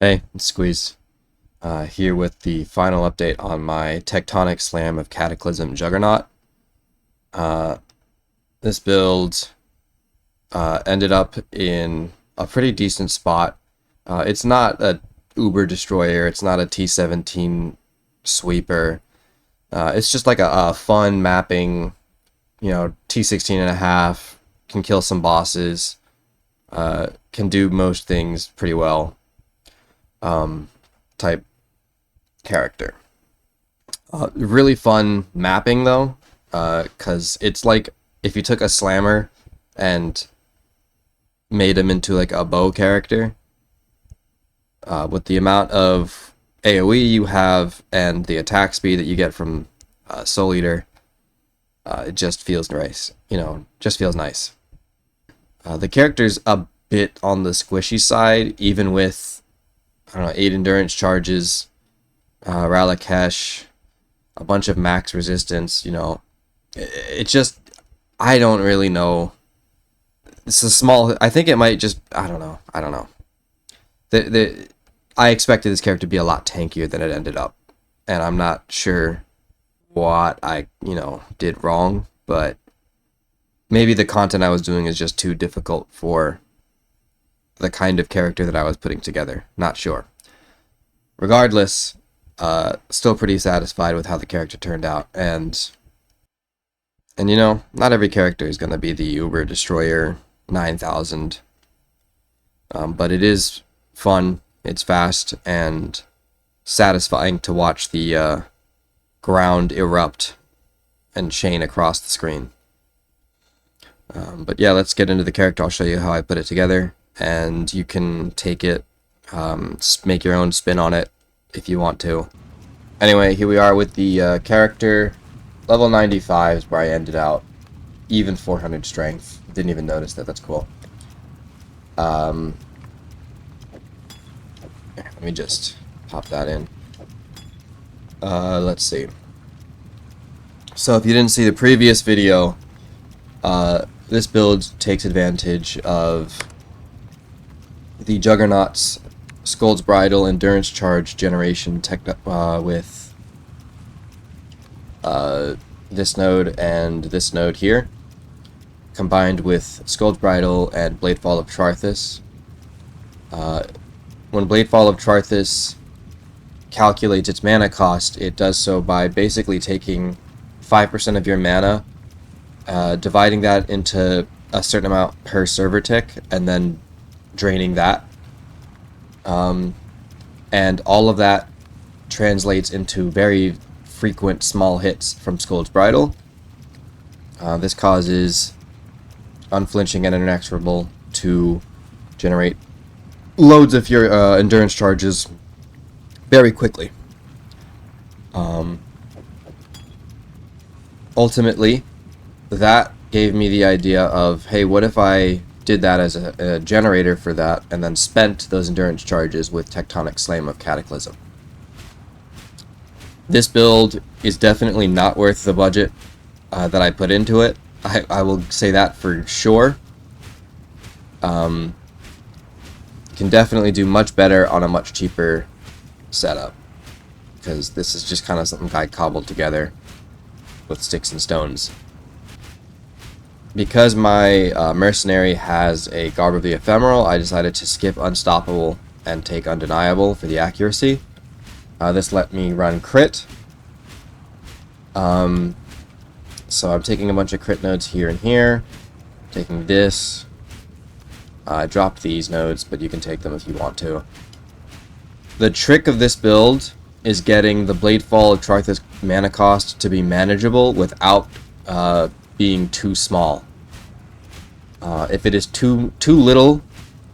Hey, it's Squeeze. Here with the final update on my Tectonic slam of Cataclysm Juggernaut. Uh, this build ended up in a pretty decent spot. It's not a Uber Destroyer, it's not a T-17 sweeper. It's just like a fun mapping, T-16 and a half, can kill some bosses, can do most things pretty well, type character. Really fun mapping though, because it's like if you took a slammer and made him into like a bow character, with the amount of AoE you have and the attack speed that you get from Soul Eater, it just feels nice. Just feels nice. The character's a bit on the squishy side, even with, I don't know, 8 endurance charges, Ralakesh, a bunch of max resistance. It just, I don't really know. It's a small, I think it might just, I don't know. I expected this character to be a lot tankier than it ended up, and I'm not sure what I, did wrong, but maybe the content I was doing is just too difficult for the kind of character that I was putting together. Not sure. Regardless, still pretty satisfied with how the character turned out, and not every character is going to be the Uber Destroyer 9000, but it is fun, it's fast, and satisfying to watch the ground erupt and chain across the screen. But yeah, let's get into the character. I'll show you how I put it together, and you can take it, make your own spin on it if you want to. Anyway, here we are with the character. Level 95 is where I ended out. Even 400 strength. Didn't even notice that. That's cool. Let me just pop that in. Let's see. So if you didn't see the previous video, this build takes advantage of the Juggernaut's Skull's Bridle Endurance Charge generation with this node and this node here, combined with Skull's Bridle and Bladefall of Charthus. When Bladefall of Charthus calculates its mana cost, it does so by basically taking 5% of your mana, dividing that into a certain amount per server tick, and then draining that. And all of that translates into very frequent small hits from Skull's Bridle. This causes Unflinching and Inexorable to generate loads of your endurance charges very quickly. Ultimately, that gave me the idea of, hey, what if I did that as a generator for that, and then spent those endurance charges with Tectonic Slam of Cataclysm. This build is definitely not worth the budget that I put into it. I will say that for sure. Can definitely do much better on a much cheaper setup, because this is just kind of something I cobbled together with sticks and stones. Because my mercenary has a Garb of the Ephemeral, I decided to skip Unstoppable and take Undeniable for the accuracy. This let me run crit. So I'm taking a bunch of crit nodes here and here. Taking this. I dropped these nodes, but you can take them if you want to. The trick of this build is getting the Bladefall of Charthus mana cost to be manageable without being too small. If it is too little,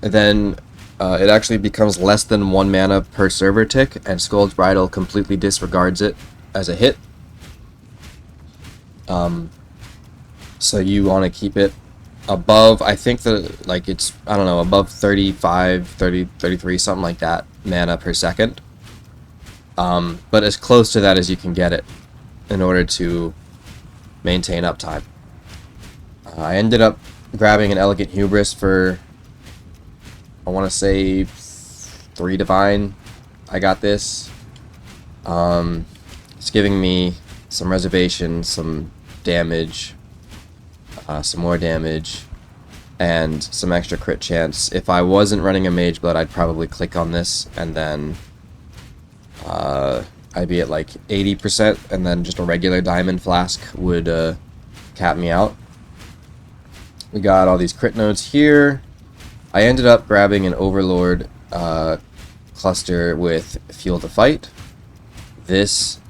then it actually becomes less than 1 mana per server tick, and Skull's Bridle completely disregards it as a hit. So you want to keep it above, I think it's, I don't know, above 35, 30, 33, something like that mana per second. But as close to that as you can get it in order to maintain uptime. I ended up grabbing an Elegant Hubris for, I want to say, 3 divine. I got this. It's giving me some reservation, some damage, some more damage, and some extra crit chance. If I wasn't running a mageblood, I'd probably click on this, and then I'd be at like 80%, and then just a regular diamond flask would cap me out. We got all these crit nodes here. I ended up grabbing an Overlord cluster with Fuel to Fight. This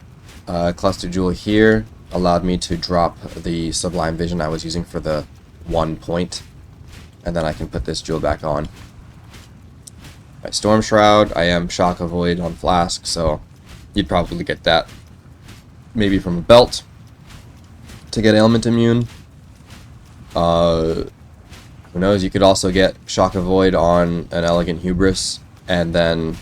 cluster jewel here allowed me to drop the Sublime Vision I was using for the 1 point, and then I can put this jewel back on. My Storm Shroud, I am Shock Avoid on Flask, so you'd probably get that maybe from a belt to get ailment immune. Who knows, you could also get Shock Avoid on an Elegant Hubris and then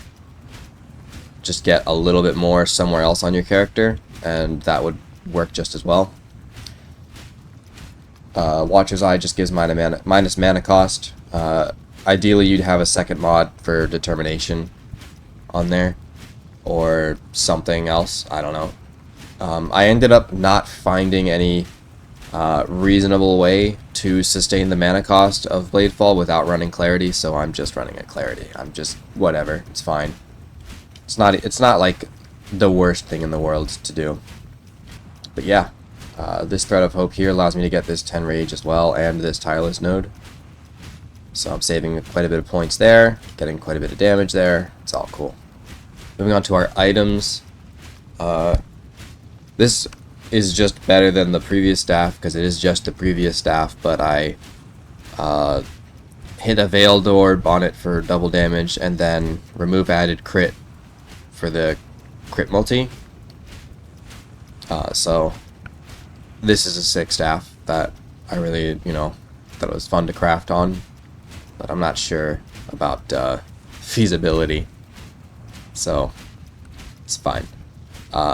just get a little bit more somewhere else on your character, and that would work just as well. Watcher's Eye just gives minus mana cost. Ideally, you'd have a second mod for Determination on there, or something else, I don't know. I ended up not finding any reasonable way to sustain the mana cost of Bladefall without running Clarity, so I'm just running a Clarity. I'm just, whatever, it's fine. It's not like the worst thing in the world to do. But yeah, this Thread of Hope here allows me to get this 10 Rage as well, and this Tireless node. So I'm saving quite a bit of points there, getting quite a bit of damage there. It's all cool. Moving on to our items. This is just better than the previous staff, because it is just the previous staff, but I hit a Veiled Orb on it for double damage, and then remove added crit for the crit multi. So this is a sick staff that I really, thought it was fun to craft on, but I'm not sure about feasibility, so it's fine.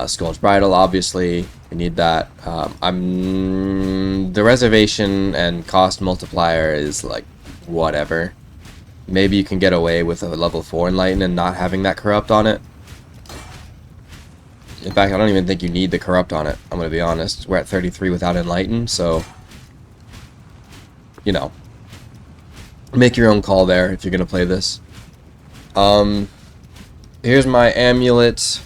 Skull's Bridle, obviously, we need that. The reservation and cost multiplier is like whatever. Maybe you can get away with a level 4 Enlighten and not having that corrupt on it. In fact, I don't even think you need the corrupt on it, I'm gonna be honest. We're at 33 without Enlighten, so make your own call there if you're gonna play this. Here's my amulet.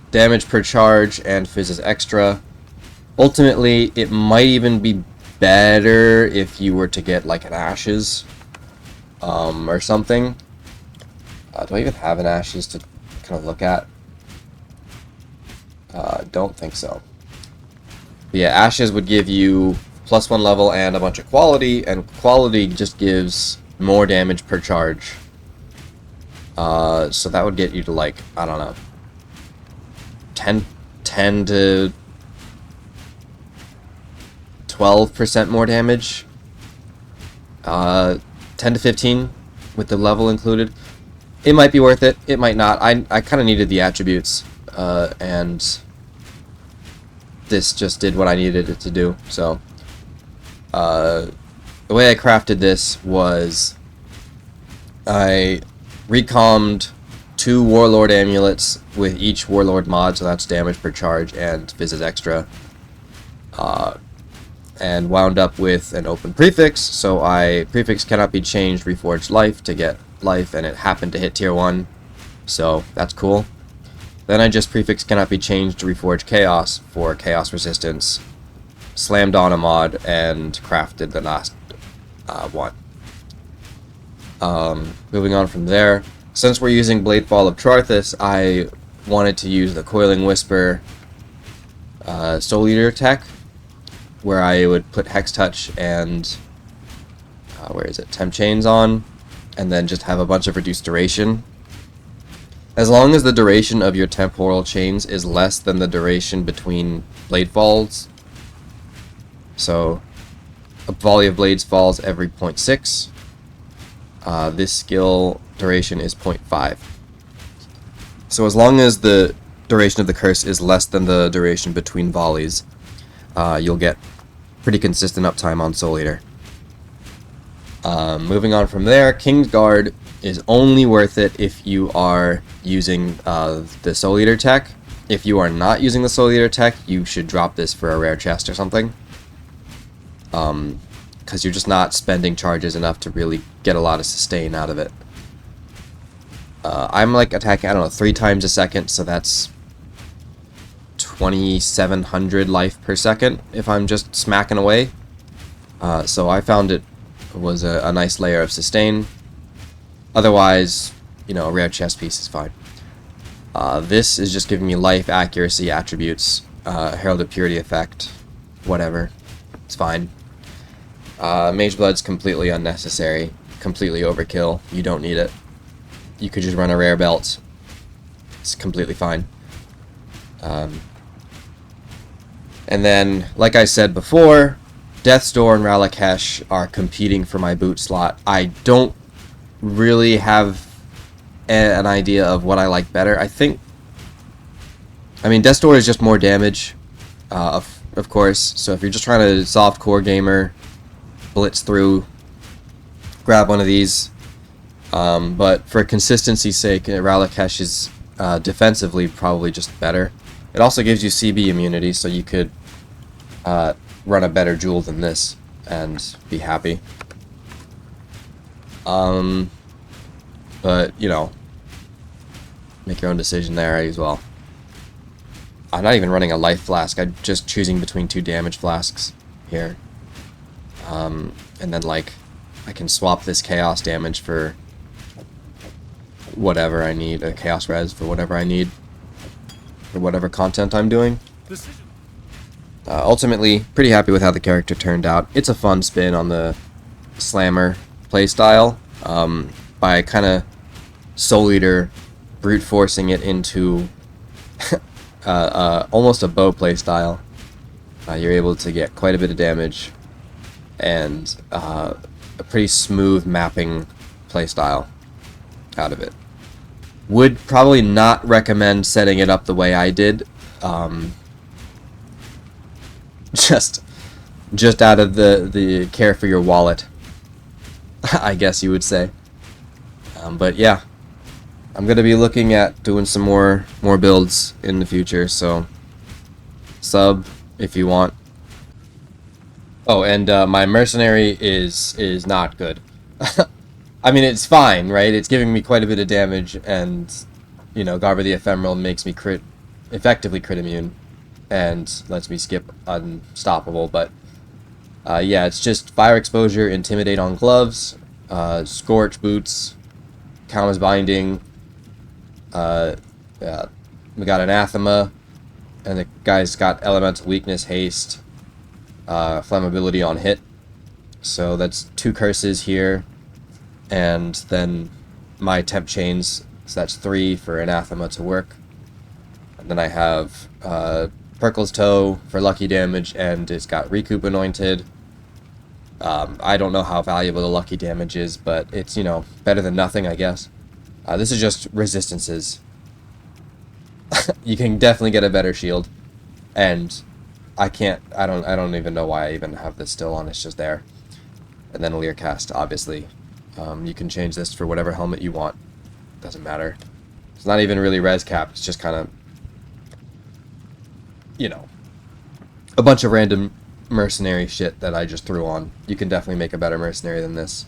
Damage per charge and Fizz's extra. Ultimately, it might even be better if you were to get like an Ashes or something. Do I even have an Ashes to kind of look at? Don't think so. But yeah, Ashes would give you +1 level and a bunch of quality, and quality just gives more damage per charge. So that would get you to, like, I don't know, 10 to 12% more damage. 10 to 15 with the level included. It might be worth it, it might not. I kind of needed the attributes, and this just did what I needed it to do. So the way I crafted this was I recommed 2 Warlord amulets with each Warlord mod, so that's damage per charge and Fizz's extra, and wound up with an open prefix. So prefix cannot be changed, reforged life to get life, and it happened to hit tier 1, so that's cool. Then I just prefix cannot be changed to reforge chaos for chaos resistance, slammed on a mod, and crafted the last one. Moving on from there, since we're using Bladefall of Troarthus, I wanted to use the Coiling Whisper Soul Eater tech, where I would put Hex Touch and Temp Chains on, and then just have a bunch of reduced duration. As long as the duration of your temporal chains is less than the duration between blade falls, so a volley of blades falls every 0.6, this skill duration is 0.5. So as long as the duration of the curse is less than the duration between volleys, you'll get pretty consistent uptime on Soul Eater. Moving on from there, Kingsguard is only worth it if you are using the Soul Eater tech. If you are not using the Soul Eater tech, you should drop this for a rare chest or something. Because you're just not spending charges enough to really get a lot of sustain out of it. I'm like attacking, I don't know, 3 times a second, so that's 2,700 life per second if I'm just smacking away. So I found it was a nice layer of sustain. Otherwise, you know, a rare chest piece is fine. This is just giving me life, accuracy, attributes, Herald of Purity effect, whatever. It's fine. Mageblood's completely unnecessary, completely overkill. You don't need it. You could just run a rare belt. It's completely fine. And then, like I said before, Death's Door and Ralakesh are competing for my boot slot. I don't really have an idea of what I like better. I mean, Death's Door is just more damage, of course. So if you're just trying to soft core gamer, blitz through, grab one of these. But for consistency's sake, Ralakesh is defensively probably just better. It also gives you CB immunity, so you could run a better jewel than this and be happy. But, you know, make your own decision there as well. I'm not even running a life flask. I'm just choosing between 2 damage flasks here. And then, like, I can swap this chaos damage for whatever I need, a chaos res for whatever I need, for whatever content I'm doing. Ultimately, pretty happy with how the character turned out. It's a fun spin on the Slammer playstyle, by kind of Soul Eater brute forcing it into almost a bow playstyle. You're able to get quite a bit of damage and a pretty smooth mapping playstyle out of it. Would probably not recommend setting it up the way I did. Just out of the care for your wallet, I guess you would say. But yeah, I'm gonna be looking at doing some more builds in the future. So sub if you want. Oh, and my mercenary is not good. I mean, it's fine, right? It's giving me quite a bit of damage, and you know, Garber the Ephemeral makes me effectively crit immune, and lets me skip Unstoppable. But yeah, it's just Fire Exposure, Intimidate on gloves, Scorch boots, Kama's Binding. We got Anathema, and the guy's got Elemental Weakness, Haste, Flammability on hit. So that's 2 curses here. And then my temp chains, so that's 3 for Anathema to work. And then I have Perkle's Toe for lucky damage, and it's got Recoup Anointed. I don't know how valuable the lucky damage is, but it's, you know, better than nothing, I guess. This is just resistances. You can definitely get a better shield, and I don't even know why I even have this still on. It's just there. And then a Leer Cast, obviously. You can change this for whatever helmet you want. Doesn't matter. It's not even really res capped. It's just kind of, you know, a bunch of random mercenary shit that I just threw on. You can definitely make a better mercenary than this.